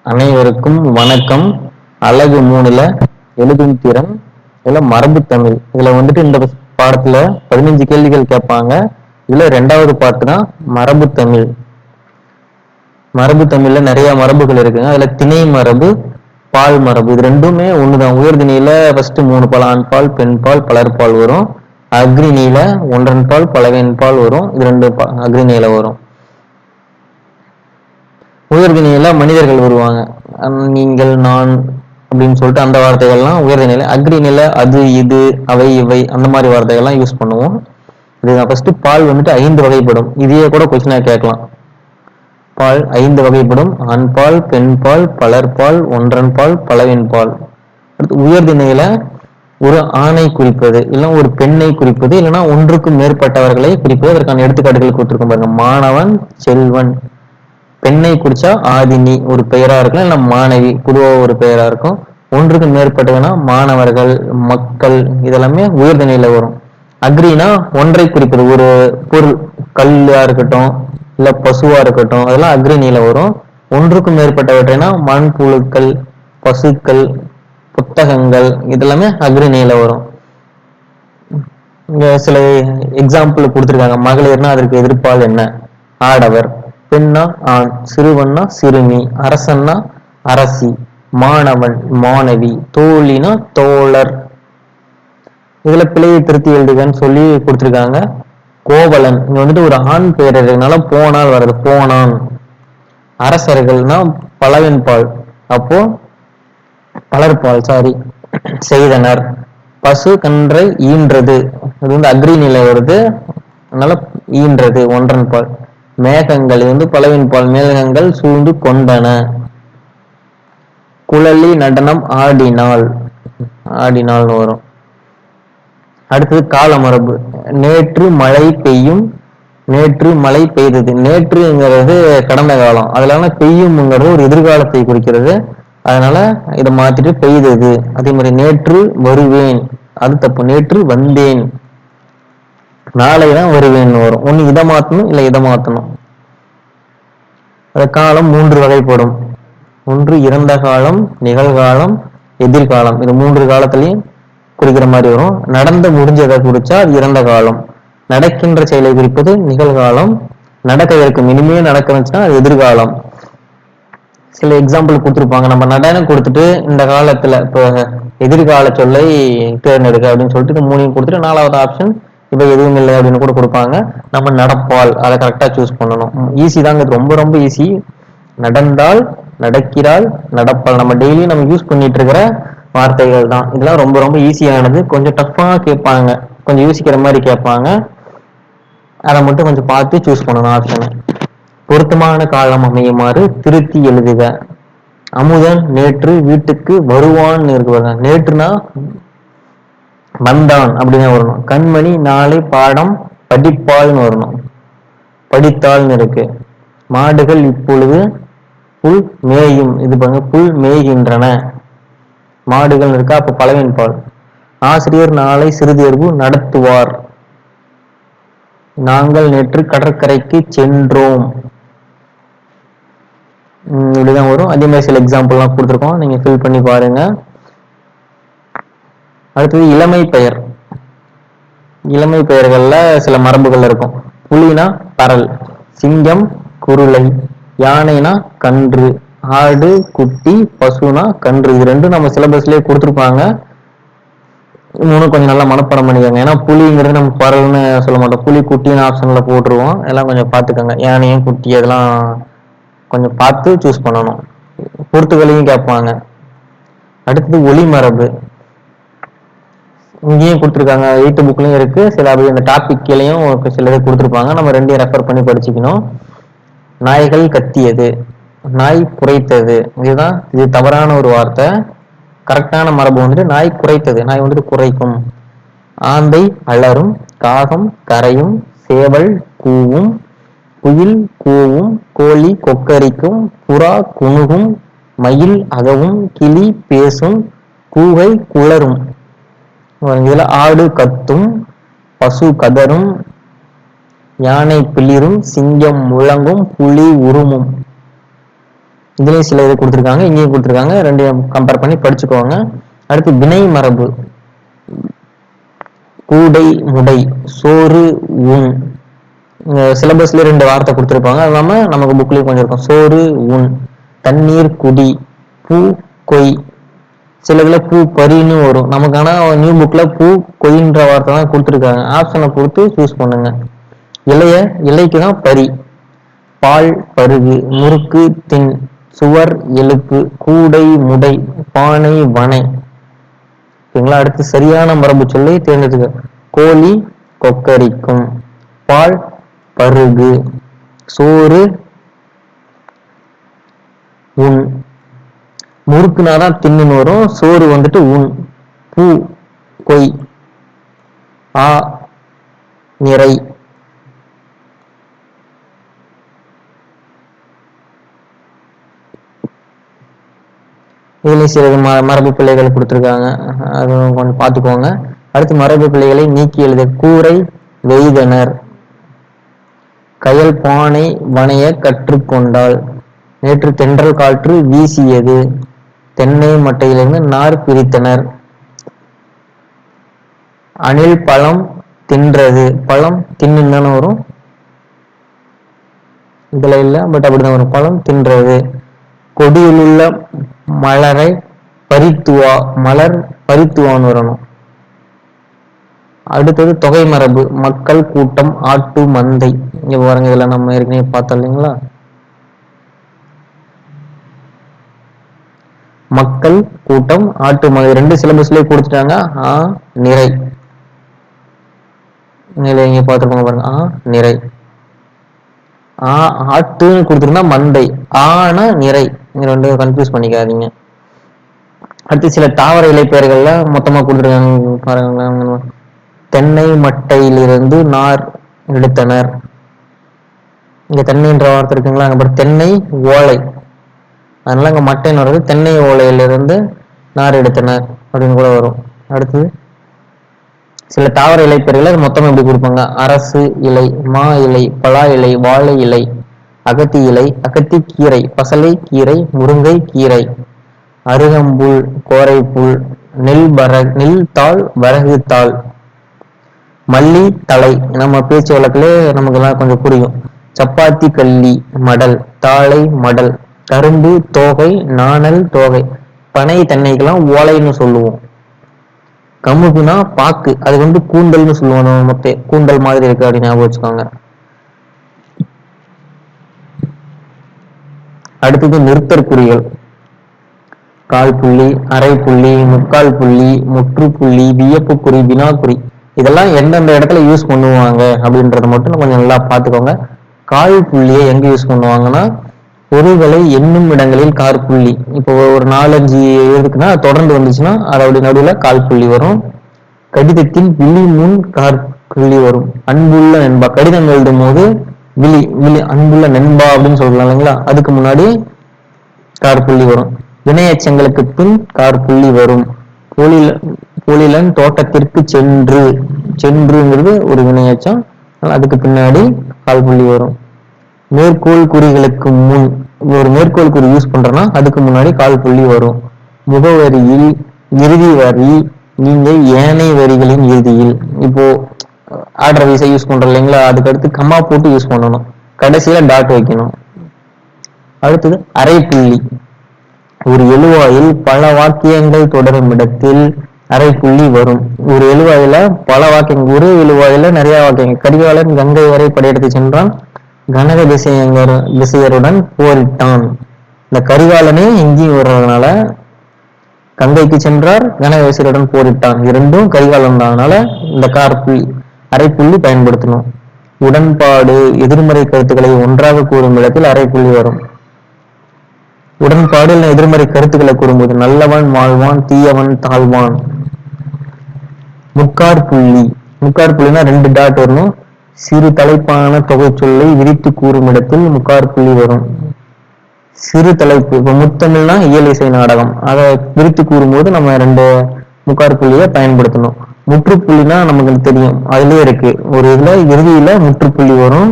அனைவருக்கும் வணக்கம். அழகு 3ல எழுதும் திறன், இதுல மரபு தமிழ். இதுல வந்துட்டு இந்த பாடத்துல 15 கேள்விகள் கேட்பாங்க. இதுல 2வது பாட்டு தான் மரபு தமிழ். மரபு தமிழ்ல நிறைய மரபுகள் இருக்குங்க. அதுல திணை மரபு, பால் மரபு, இது ரெண்டுமே ஒண்ணுதான். உயர்திணையில ஃபர்ஸ்ட் 3 பால், ஆண் பால், பெண் பால், பலர்பால் வரும். அக்ரிணியில ஒன்றன் பால், பலவின் பால் வரும். இது ரெண்டு அக்ரிணியில வரும். உயர்திணையில மனிதர்கள் வருவாங்க. நீங்கள், நான் அப்படின்னு சொல்லிட்டு அந்த வார்த்தைகள்லாம் உயர்திணையில. அக்ரிணியில அது, இது, அவை, இவை அந்த மாதிரி வார்த்தைகள்லாம் யூஸ் பண்ணுவோம். இதுதான் ஃபர்ஸ்ட். பால் வந்துட்டு 5 வகைப்படும். இதையே கூட கொஸ்டினா கேட்கலாம். பால் 5 வகைப்படும். ஆண் பால், பெண் பால், பலர்பால், ஒன்றன் பால், பலவின் பால். அடுத்து உயர்திணையில ஒரு ஆணை குறிப்பது, இல்ல ஒரு பெண்ணை குறிப்பது, இல்லைன்னா ஒன்றுக்கும் மேற்பட்டவர்களை குறிப்பது. அதற்கான எடுத்துக்காட்டுகள் கொடுத்திருக்கும் பாருங்க. மாணவன், செல்வன். பெண்ணை குறிச்சா ஆதினி ஒரு பெயரா இருக்கும், இல்ல மாணவி பொதுவா ஒரு பெயரா இருக்கும். ஒன்றுக்கு மேற்பட்டதுன்னா மாணவர்கள், மக்கள், இதெல்லாமே உயர்திணையில வரும். அக்ரினா ஒன்றை குறிப்பது, ஒரு பொருள், கல்லா இருக்கட்டும், இல்ல பசுவா இருக்கட்டும், அதெல்லாம் அக்ரிணியில வரும். ஒன்றுக்கும் மேற்பட்டவற்றைனா மண்புழுக்கள், பசுக்கள், புத்தகங்கள், இதெல்லாமே அக்ரிணியில வரும். இங்க சில எக்ஸாம்பிள் கொடுத்திருக்காங்க. மகளிர்னா அதற்கு எதிர்ப்பால் என்ன? ஆடவர். பெண்ணா ஆண். சிறுவன்னா சிறுமி. அரசன்னா அரசி. மாணவன் மாணவி. தோழினா தோழர். இதுல பிழையை திருத்தி எழுதுகன்னு சொல்லி கொடுத்திருக்காங்க. கோவலன், இங்க வந்துட்டு ஒரு ஆண் பெயர் இருக்கனால போனால் வருது, போனான். அரசர்கள்னா பலவின் பால், அப்போ பலர்பால், சாரி, செய்தனர். பசு கன்றை ஈன்றது, இது வந்து அக்ரிணியில வருது, அதனால ஈன்றது ஒன்றன் பால். மேகங்கள், இது வந்து பலவின் பால், மேகங்கள் சூழ்ந்து கொண்டன. குழலி நடனம் ஆடினாள், ஆடினாள்னு வரும். அடுத்தது கால மரபு. நேற்று மழை பெய்யும், நேற்று மழை பெய்தது. நேற்றுங்கிறது கடந்த காலம், அதனால பெய்யும்ங்கிறது ஒரு எதிர்காலத்தை குறிக்கிறது. அதனால இதை மாத்திட்டு பெய்தது. அதே மாதிரி நேற்று வருவேன், அது தப்பு. நேற்று வந்தேன். நாளைதான் வருவேன் வரும். ஒண்ணு இதை மாத்தணும், இல்ல இதை மாத்தணும். காலம் 3 வகைப்படும். ஒன்று இறந்த காலம், நிகழ்காலம், எதிர்காலம். இது 3 காலத்திலையும் குறிக்கிற மாதிரி வரும். நடந்து முடிஞ்சதை குறிச்சா அது இறந்த காலம். நடக்கின்ற செயலை குறிப்பது நிகழ்காலம். நடக்க இருக்கும், இனிமே நடக்க வந்துச்சுன்னா அது எதிர்காலம். சில எக்ஸாம்பிள் கொடுத்துருப்பாங்க. நம்ம நடனம் கொடுத்துட்டு இந்த காலத்துல இப்போ எதிர்கால சொல்லை தேர்ந்தெடுக்க அப்படின்னு சொல்லிட்டு 3 கொடுத்துட்டு 4வது ஆப்ஷன் இப்ப எதுவும் இல்லை அப்படின்னு கூட கொடுப்பாங்க. நம்ம நடப்பால், அதை கரெக்டா சூஸ் பண்ணணும். ஈஸி தாங்க, ரொம்ப ரொம்ப ஈஸி. நடந்தால், நடக்கிறாள், நடப்பால், நம்ம டெய்லி நம்ம யூஸ் பண்ணிட்டு இருக்கிற வார்த்தைகள் தான். இதெல்லாம் ரொம்ப ரொம்ப ஈஸியானது. கொஞ்சம் டஃப்பா கேட்பாங்க, கொஞ்சம் யோசிக்கிற மாதிரி கேட்பாங்க. அதை மட்டும் கொஞ்சம் பார்த்து சூஸ் பண்ணணும் ஆப்ஷனை. பொருத்தமான காலம் அமையுமாறு திருத்தி எழுதுக. அமுதன் நேற்று வீட்டுக்கு வருவான்னு இருக்கு. நேற்றுனா வந்தான் அப்படின்னு வரணும். கண்மணி நாளை பாடம் படிப்பாள்னு வரணும். படித்தாள்னு இருக்கு. மாடுகள் இப்பொழுது புல் மேயும், இது பாருங்க, புல் மேய்கின்றன. மாடுகள் இருக்கா, அப்ப பலவின் பால். ஆசிரியர் நாளை சிறுதேர்வு நடத்துவார். நாங்கள் நேற்று கடற்கரைக்கு சென்றோம். இப்படிதான் வரும். அதே மாதிரி சில எக்ஸாம்பிள்லாம் கொடுத்துருக்கோம், நீங்க ஃபில் பண்ணி பாருங்க. அடுத்தது இளமை பெயர். இளமை பெயர்கள்ல சில மரபுகள் இருக்கும். புலினா பரல், சிங்கம் குருளை, யானைனா கன்று, ஆடு குட்டி, பசுனா கன்று. இது ரெண்டும் நம்ம சிலபஸ்லயே கொடுத்துருப்பாங்க. இன்னும் கொஞ்சம் நல்லா மனப்பாடம் பண்ணிக்கோங்க. ஏன்னா புலிங்கிறது நம்ம பரல்னு சொல்ல மாட்டோம், புலி குட்டின்னு ஆப்ஷன்ல போட்டுருவோம். எல்லாம் கொஞ்சம் பார்த்துக்கோங்க. யானையும் குட்டி அதெல்லாம் கொஞ்சம் பார்த்து சூஸ் பண்ணணும். பொறுத்துகளையும் கேட்பாங்க. அடுத்தது ஒளி மரபு. இங்கேயும் கொடுத்துருக்காங்க, 8th புக்லயும் இருக்கு. சில இந்த டாபிக் கீழையும் சில இது கொடுத்துருப்பாங்க. நம்ம ரெண்டையும் ரெஃபர் பண்ணி படிச்சுக்கணும். நாய்கள் கத்தியது, நாய் குறைத்தது. இதுதான், இது தவறான ஒரு வார்த்தை. கரெக்டான மரபு வந்துட்டு நாய் குறைத்தது. நாய் வந்துட்டு குறைக்கும். ஆந்தை அலரும், காகம் கரையும், சேவல் கூவும், குயில் கூவும், கோழி கொக்கரிக்கும், புறா குணுகும், மயில் அகவும், கிளி பேசும், கூகை குளரும். இதுல ஆடு கத்தும், பசு கதரும், யானை பிளிரும், சிங்கம் முழங்கும், புலி உருமும். இதுலயும் சில இது கொடுத்துருக்காங்க, இங்கேயும் கொடுத்துருக்காங்க. ரெண்டையும் கம்பேர் பண்ணி படிச்சுக்கோங்க. அடுத்து வினை மரபு. கூடை முடை, சோறு உண். சிலபஸ்ல 2 வார்த்தை கொடுத்துருப்பாங்க. அது இல்லாம நமக்கு புக்லயும் கொஞ்சம் இருக்கும். சோறு உண், தண்ணீர் குடி, பூ கொய். சில இதுல பூ பறின்னு வரும். நமக்கு ஆனா நியூ புக்ல பூ கொய்ன்ற வார்த்தை தான் கொடுத்துருக்காங்க. ஆப்ஷனை பொறுத்து சூஸ் பண்ணுங்க. இலைக்கு தான் பரி. பால் பருகு, முறுக்கு தின், சுவர் எழுப்பு, கூடை முடை, பானை வனை. ஓகேங்களா? அடுத்து சரியான மரபு சொல்லி தேர்ந்தெடுக்க. கோழி கொக்கரிக்கும், பால் பருகு, சோறு உண். முறுக்குனாதான் தின்னு வரும், சோறு வந்துட்டு உண். பூ கொய், ஆ நிறை. இதுல சில மரபு பிள்ளைகள் கொடுத்துருக்காங்க, அது கொஞ்சம் பார்த்துக்கோங்க. அடுத்து மரபு பிள்ளைகளை நீக்கி எழுத. கூரை வெய்தனர், கயல் பானை வனைய கற்றுக்கொண்டாள், நேற்று தென்றல் காற்று வீசியது, தென்னை மட்டையிலிருந்து நார் பிரித்தனர், அணில் பழம் தின்றது. பழம் தின்னு தானே வரும், இதுல இல்ல, பட் அப்படிதான் வரும். பழம் தின்றது. கொடியிலுள்ள மலரை பரித்துவா, மலர் பரித்துவான்னு வரணும். அடுத்தது தொகை மரபு. மக்கள் கூட்டம், ஆட்டு மந்தை. இங்க பாருங்க, இதெல்லாம் நம்ம ஏற்கனவே பார்த்தோம் இல்லைங்களா? மக்கள் கூட்டம், ஆட்டு மந்தை 2 சிலபஸ்லயே கொடுத்துட்டாங்க. நிறை. இங்க பார்த்துருப்பாங்க பாருங்க. நிறை. ஆட்டுன்னு கொடுத்துருந்தா மந்தை, ஆனா நிறை. இங்க 2 கன்ஃபியூஸ் பண்ணிக்காதீங்க. அடுத்து சில தாவர இலைப்பெயர்கள்ல மொத்தமா கொடுத்துருக்காங்க பாருங்க. தென்னை மட்டையிலிருந்து நார் எடுத்தனர். இங்க தென்னைன்ற வார்த்தை இருக்குங்களா, அங்க தென்னை ஓலை, அதனால அங்க மட்டைன்னு வர்றது. தென்னை ஓலையிலிருந்து நார் எடுத்தனர் அப்படின்னு கூட வரும். அடுத்தது சில தாவர இலைப்பெயர்களை மொத்தமா எப்படி கொடுப்பாங்க. அரசு இலை, மா இலை, பலா இலை, வாழை இலை, அகத்தி இலை, அகத்தி கீரை, பசலை கீரை, முருங்கை கீரை, அருகம்புல், கோரைப்புல், நெல் தாள், வரகு தாள், மல்லி தலை. நம்ம பேச்சு வழக்குல நமக்கு எல்லாம் கொஞ்சம் புரியும். சப்பாத்தி கள்ளி, மடல், தாழை மடல், கரும்பு தோகை, நாணல் தோகை. பனை தென்னைக்கெல்லாம் ஓலைன்னு சொல்லுவோம். கமுகுனா பாக்கு, அது கூண்டல்னு சொல்லுவாங்க. மொத்த கூண்டல் மாதிரி இருக்கு அப்படின்னு ஞாபகம் வச்சுக்கோங்க. அடுத்தது நிறுத்தற்குறிகள். கால் புள்ளி, அரை புள்ளி, முக்கால் புள்ளி, முற்றுப்புள்ளி, வியப்புக்குறி, வினாக்குறி. இதெல்லாம் எந்தெந்த இடத்துல யூஸ் பண்ணுவாங்க அப்படின்றத மட்டும் கொஞ்சம் நல்லா பார்த்துக்கோங்க. கால் புள்ளியை எங்க யூஸ் பண்ணுவாங்கன்னா, பொருள்களை எண்ணும் இடங்களில் காற்புள்ளி. இப்போ ஒரு 4-5 இருக்குன்னா தொடர்ந்து வந்துச்சுன்னா அது அப்படி நடுவுல கால் புள்ளி வரும். கடிதத்தின் விழி முன் காற்புள்ளி வரும். அன்புள்ள நண்பா, கடிதம் எழுதும் போது விழி அன்புள்ள நண்பா அப்படின்னு சொல்லலாம் இல்லைங்களா, அதுக்கு முன்னாடி காற்புள்ளி வரும். வினையச்சங்களுக்கு பின் காற்புள்ளி வரும். பொழிலன் தோட்டத்திற்கு சென்றுங்கிறது ஒரு வினையச்சம், அதுக்கு பின்னாடி கால்புள்ளி வரும். மேற்கோள் குறிகளுக்கு முன் ஒரு மேற்கோள் குறி யூஸ் பண்றோம்னா அதுக்கு முன்னாடி கால் புள்ளி வரும். முகவரியில் இறுதி வரி நீங்க ஏனை வரிகளின் இறுதியில். இப்போ ஆர்டர் வைஸா யூஸ் பண்றோம் இல்லைங்களா, அதுக்கு அடுத்து கம்மா போட்டு யூஸ் பண்ணணும், கடைசியில டாட் வைக்கணும். அடுத்தது அரை புள்ளி. ஒரு எழுவாயில் பல வாக்கியங்கள் தொடரும் இடத்தில் அரை புள்ளி வரும். ஒரு எழுவாயில பல வாக்கியங்கள், ஒரு எழுவாயில நிறைய வாக்கியங்கள். கரிகாலன் கங்கை வரை படையெடுத்து சென்றான், கனக திசையருடன் போரிட்டான். இந்த கரிகாலனே எங்கேயும் வர்றதுனால கங்கைக்கு சென்றார், கனக திசையருடன் போரிட்டான், இரண்டும் கரிகாலன் தான். அதனால இந்த அரை புள்ளி பயன்படுத்தணும். உடன்பாடு, எதிர்மறை கருத்துக்களை ஒன்றாக கூறும் இடத்தில் அரை புள்ளி வரும். உடன்பாடு எதிர்மறை கருத்துக்களை கூறும்போது நல்லவன் வாழ்வான், தீயவன் தாழ்வான். முக்காற்புள்ளி. முக்காற்புள்ளினா 2 டாட் வரணும். சிறு தலைப்பான தொகை சொல்லை விரித்து கூறும் இடத்தில் முக்காற்புள்ளி வரும். சிறு தலைப்பு, இப்ப முத்தமிழ்னா இயல் இசை நாடகம், அதை விரித்து கூறும்போது நம்ம 2 முக்காற்புள்ளியை பயன்படுத்தணும். முற்றுப்புள்ளினா நமக்கு தெரியும், அதுலயே இருக்கு. ஒரு இதுல இறுதியில முற்றுப்புள்ளி வரும்,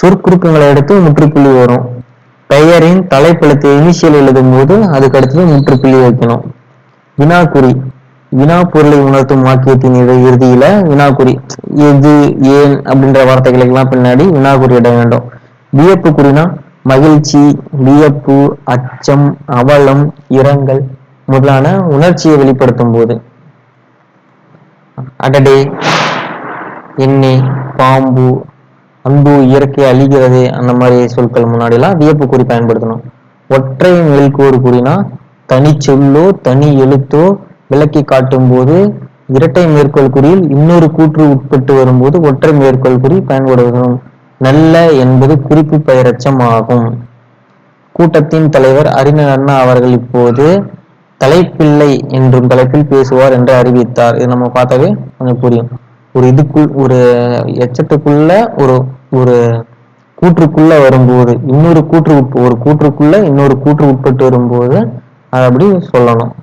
சொற்குறுக்கங்களை எடுத்து முற்றுப்புள்ளி வரும். பெயரின் தலைப்பெழுத்து இனிஷியல் எழுதும் போது அதுக்கு அடுத்தது முற்றுப்புள்ளி வைக்கணும். வினாக்குறி, வினா பொருளை உணர்த்தும் வாக்கியத்தின் இறுதியில வினாக்குறி, எது, ஏன் அப்படின்ற வார்த்தைகளுக்கெல்லாம் பின்னாடி வினாக்குறி இட வேண்டும். வியப்பு குறினா மகிழ்ச்சி, வியப்பு, அச்சம், அவலம், இரங்கல் முதலான உணர்ச்சியை வெளிப்படுத்தும் போது. அடடே, எண்ணெய், பாம்பு, அன்பு, இயற்கை அழிகிறது அந்த மாதிரி சொற்கள் முன்னாடி எல்லாம் வியப்பு குறி பயன்படுத்தணும். ஒற்றை மேல்கோடு குறினா தனி சொல்லோ தனி எழுத்தோ விளக்கி காட்டும் போது இரட்டை மேற்கோள் குறியில் இன்னொரு கூற்று உட்பட்டு வரும்போது ஒற்றை மேற்கோள் குறி பயன்படுத்தணும். நல்ல என்பது குறிப்பு பெயரச்சம் ஆகும். கூட்டத்தின் தலைவர் அறிஞர் அண்ணா அவர்கள் இப்போது தலைப்பிள்ளை என்றும் தலைப்பில் பேசுவார் என்று அறிவித்தார். இது நம்ம பார்த்தாவே கொஞ்சம் புரியும். ஒரு இதுக்குள் ஒரு எச்சத்துக்குள்ள ஒரு ஒரு கூற்றுக்குள்ள வரும்போது இன்னொரு கூற்று ஒரு கூற்றுக்குள்ள இன்னொரு கூற்று உட்பட்டு வரும்போது அதை அப்படி சொல்லணும்.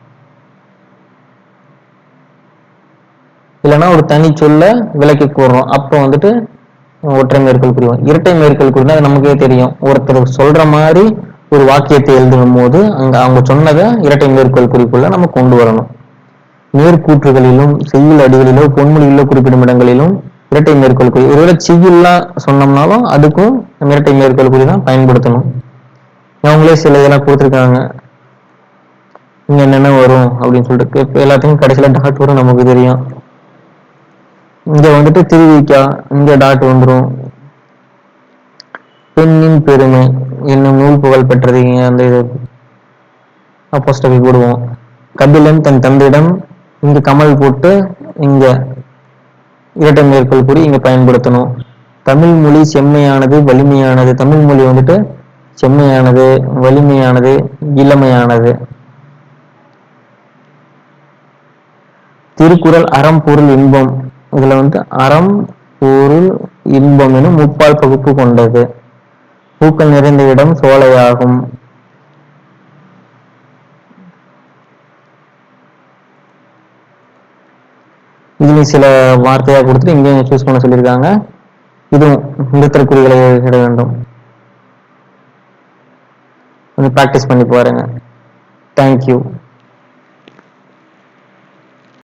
இல்லைன்னா ஒரு தனி சொல்ல விளக்கி கூறுறோம், அப்போ வந்துட்டு ஒற்றை மேற்கோள் குறிவோம். இரட்டை மேற்கோள் குறினா அது நமக்கே தெரியும். ஒருத்தர் சொல்ற மாதிரி ஒரு வாக்கியத்தை எழுதும் போது அவங்க சொன்னதை இரட்டை மேற்கோள் குறிப்புள்ள நம்ம கொண்டு வரணும். நேர்கூற்றுகளிலும் செய்யுள் அடிகளிலோ பொன்மொழிகளிலோ குறிப்பிடும் இடங்களிலும் இரட்டை மேற்கோள் குறி. ஒருவேளை செய்யுள்லாம் சொன்னோம்னாலும் அதுக்கும் இரட்டை மேற்கோள் குறி தான் பயன்படுத்தணும். அவங்களே சில இதெல்லாம் கொடுத்துருக்காங்க, இங்க என்னென்ன வரும் அப்படின்னு சொல்லிட்டு எல்லாத்துக்கும் கடைசியில டாட் வரும் நமக்கு தெரியும். இங்க வந்துட்டு திருவிக்கா, இங்க டாட் வந்துடும். பெண்ணின் பெருமை என்னும் நூல் புகழ் பெற்றது, அந்த இது அப்போஸ்டல் போடுவோம். கபிலன் தன் தந்தையிடம் இங்க கமல் போட்டு இங்க இரட்டை மேற்கோள் கூறி இங்க பயன்படுத்தணும். தமிழ் மொழி செம்மையானது வலிமையானது. தமிழ் மொழி வந்துட்டு செம்மையானது, வலிமையானது, இளமையானது. திருக்குறள் அறம் பொருள் இன்பம், இதுல வந்து அறம் பொருள் இன்பம் எனும் முப்பால் பகுப்பு கொண்டது. பூக்கள் நிறைந்த இடம் சோலையாகும். இதுலயும் சில வார்த்தையா கொடுத்துட்டு இங்கேயும் சூஸ் பண்ண சொல்லியிருக்காங்க. இதுவும் நிறுத்தற்குறிகளை இட வேண்டும். கொஞ்சம் ப்ராக்டிஸ் பண்ணி பாருங்க. தேங்க்யூ.